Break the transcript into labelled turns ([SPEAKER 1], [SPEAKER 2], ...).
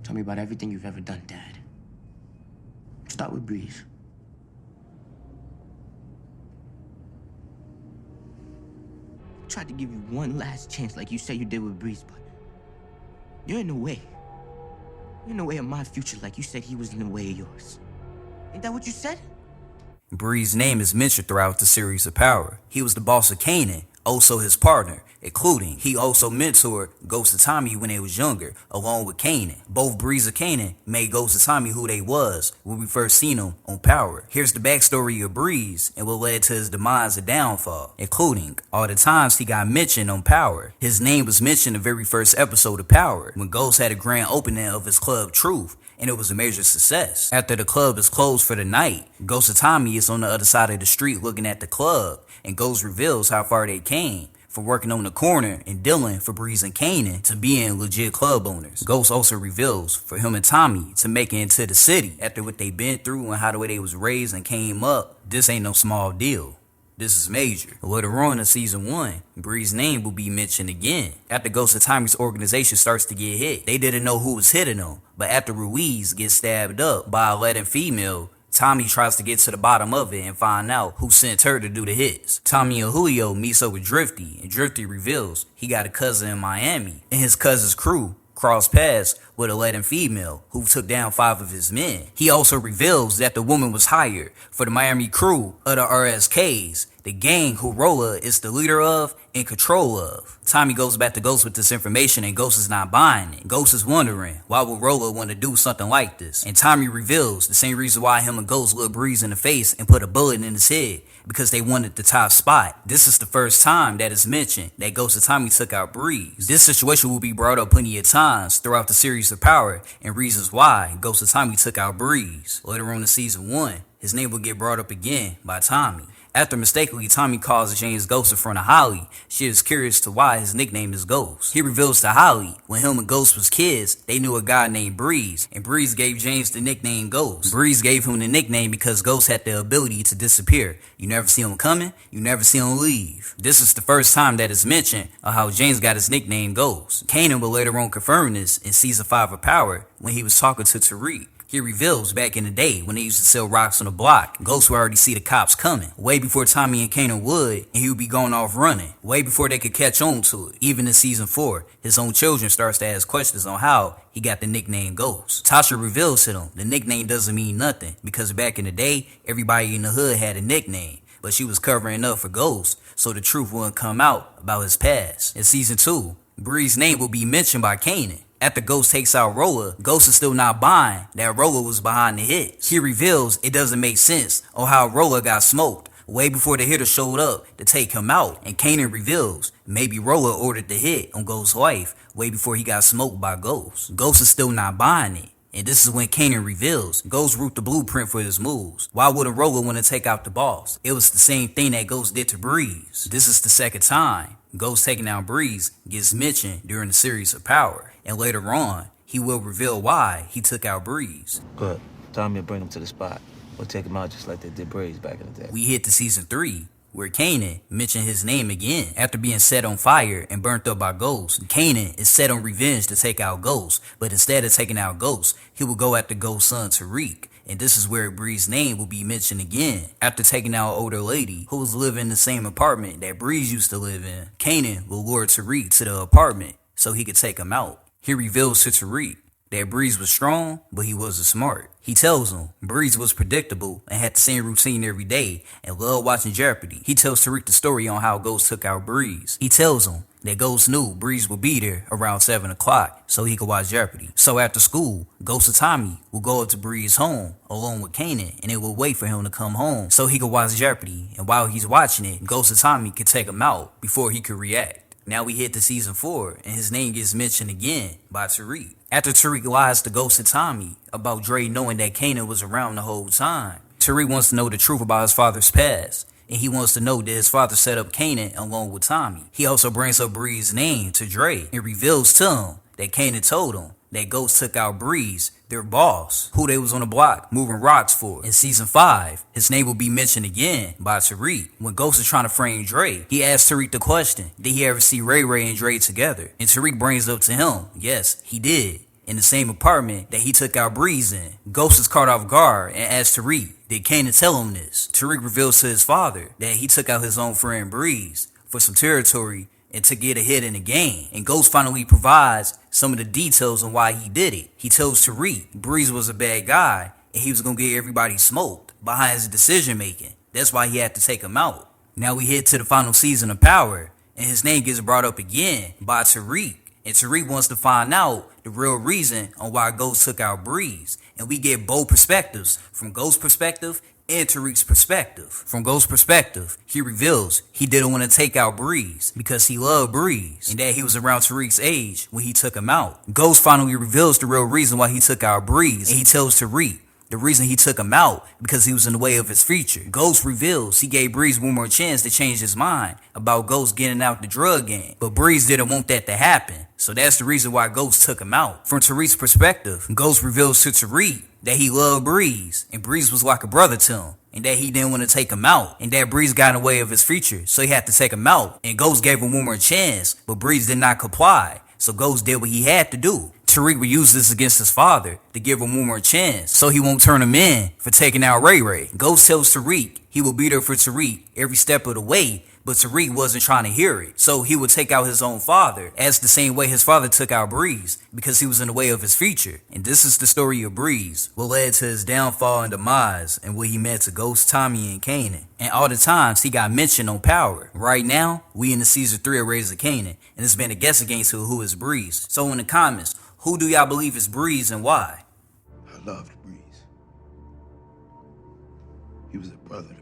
[SPEAKER 1] Tell me about everything you've ever done, Dad. Start with Breeze. Tried to give you one last chance like you said you did with Breeze, but you're in the way. You're in the way of my future like you said he was in the way of yours. Ain't that what you said?
[SPEAKER 2] Breeze's name is mentioned throughout the series of Power. He was the boss of Kanan, also his partner, including he also mentored Ghost of Tommy when they was younger, along with Kanan. Both Breeze and Kanan made Ghost of Tommy who they was when we first seen him on Power. Here's the backstory of Breeze and what led to his demise and downfall, including all the times he got mentioned on Power. His name was mentioned in the very first episode of Power, when Ghost had a grand opening of his club Truth, and it was a major success. After the club is closed for the night, Ghost of Tommy is on the other side of the street looking at the club, and Ghost reveals how far they came from working on the corner and dealing for Breeze and Kanan to being legit club owners. Ghost also reveals for him and Tommy to make it into the city after what they been through and how the way they was raised and came up. This ain't no small deal. This is major. Later on in season 1, Breeze's name will be mentioned again. After Ghost of Tommy's organization starts to get hit, they didn't know who was hitting them, but after Ruiz gets stabbed up by a Latin female, Tommy tries to get to the bottom of it and find out who sent her to do the hits. Tommy and Julio meets up with Drifty, and Drifty reveals he got a cousin in Miami, and his cousin's crew crossed paths with a Latin female who took down 5 of his men. He also reveals that the woman was hired for the Miami crew of the RSKs, the gang who Rolla is the leader of and control of. Tommy goes back to Ghost with this information and Ghost is not buying it. Ghost is wondering, why would Rolla want to do something like this? And Tommy reveals the same reason why him and Ghost looked Breeze in the face and put a bullet in his head, because they wanted the top spot. This is the first time that is mentioned that Ghost of Tommy took out Breeze. This situation will be brought up plenty of times throughout the series of Power and reasons why Ghost of Tommy took out Breeze. Later on in season 1, his name will get brought up again by Tommy. After mistakenly Tommy calls James Ghost in front of Holly, she is curious to why his nickname is Ghost. He reveals to Holly, when him and Ghost was kids, they knew a guy named Breeze, and Breeze gave James the nickname Ghost. Breeze gave him the nickname because Ghost had the ability to disappear. You never see him coming, you never see him leave. This is the first time that it's mentioned of how James got his nickname Ghost. Kanan will later on confirm this in season 5 of Power when he was talking to Tariq. He reveals back in the day when they used to sell rocks on the block, Ghost would already see the cops coming, way before Tommy and Kanan would, and he would be going off running, way before they could catch on to it. Even in season 4, his own children starts to ask questions on how he got the nickname Ghost. Tasha reveals to them the nickname doesn't mean nothing, because back in the day, everybody in the hood had a nickname, but she was covering up for Ghost, so the truth wouldn't come out about his past. In season 2, Breeze's name will be mentioned by Kanan. After Ghost takes out Rolla, Ghost is still not buying that Rolla was behind the hits. He reveals it doesn't make sense on how Rolla got smoked way before the hitter showed up to take him out. And Kanan reveals maybe Rolla ordered the hit on Ghost's wife way before he got smoked by Ghost. Ghost is still not buying it. And this is when Kanan reveals Ghost wrote the blueprint for his moves. Why wouldn't Rolla want to take out the boss? It was the same thing that Ghost did to Breeze. This is the second time Ghost taking out Breeze gets mentioned during the series of Power. And later on, he will reveal why he took out Breeze.
[SPEAKER 3] Good. Tommy will bring him to the spot. We'll take him out just like they did Breeze back in the day.
[SPEAKER 2] We hit to season 3, where Kanan mentioned his name again. After being set on fire and burnt up by Ghost, Kanan is set on revenge to take out Ghost, but instead of taking out Ghost, he will go after Ghost's son Tariq. And this is where Breeze's name will be mentioned again. After taking out an older lady who was living in the same apartment that Breeze used to live in, Kanan will lure Tariq to the apartment so he could take him out. He reveals to Tariq that Breeze was strong, but he wasn't smart. He tells him Breeze was predictable and had the same routine every day and loved watching Jeopardy. He tells Tariq the story on how Ghost took out Breeze. He tells him that Ghost knew Breeze would be there around 7 o'clock so he could watch Jeopardy. So after school, Ghost and Tommy will go up to Breeze's home along with Kanan, and they will wait for him to come home so he could watch Jeopardy. And while he's watching it, Ghost and Tommy could take him out before he could react. Now we hit to season 4, and his name gets mentioned again by Tariq. After Tariq lies to Ghost and Tommy about Dre knowing that Kanan was around the whole time, Tariq wants to know the truth about his father's past, and he wants to know that his father set up Kanan along with Tommy. He also brings up Breeze's name to Dre and reveals to him that Kanan told him that Ghost took out Breeze, their boss, who they was on the block moving rocks for. In season 5, his name will be mentioned again by Tariq. When Ghost is trying to frame Dre, he asks Tariq the question, did he ever see Ray Ray and Dre together? And Tariq brings up to him, yes, he did. in the same apartment that he took out Breeze in. Ghost is caught off guard and asks Tariq, did Kanan tell him this? Tariq reveals to his father that he took out his own friend Breeze for some territory and to get ahead in the game. And Ghost finally provides some of the details on why he did it. He tells Tariq Breeze was a bad guy and he was going to get everybody smoked behind his decision making. That's why he had to take him out. Now we head to the final season of Power, and his name gets brought up again by Tariq. And Tariq wants to find out the real reason on why Ghost took out Breeze. And we get both perspectives, from Ghost's perspective and Tariq's perspective. From Ghost's perspective, he reveals he didn't want to take out Breeze because he loved Breeze and that he was around Tariq's age when he took him out. Ghost finally reveals the real reason why he took out Breeze, and he tells Tariq the reason he took him out because he was in the way of his future. Ghost reveals he gave Breeze one more chance to change his mind about Ghost getting out the drug game, but Breeze didn't want that to happen. So that's the reason why Ghost took him out. From Tariq's perspective, Ghost reveals to Tariq that he loved Breeze and Breeze was like a brother to him, and that he didn't want to take him out, and that Breeze got in the way of his future, so he had to take him out. And Ghost gave him one more chance, but Breeze did not comply, so Ghost did what he had to do. Tariq would use this against his father to give him one more chance so he won't turn him in for taking out Ray Ray. Ghost tells Tariq he will be there for Tariq every step of the way, but Tariq wasn't trying to hear it. So he would take out his own father as the same way his father took out Breeze because he was in the way of his future. And this is the story of Breeze, what led to his downfall and demise and what he meant to Ghost, Tommy, and Kanan. And all the times he got mentioned on Power. Right now, we in the season 3 of Raising Kanan, and it's been a guess against who is Breeze. So in the comments, who do y'all believe is Breeze and why?
[SPEAKER 4] I loved Breeze. He was a brother to me.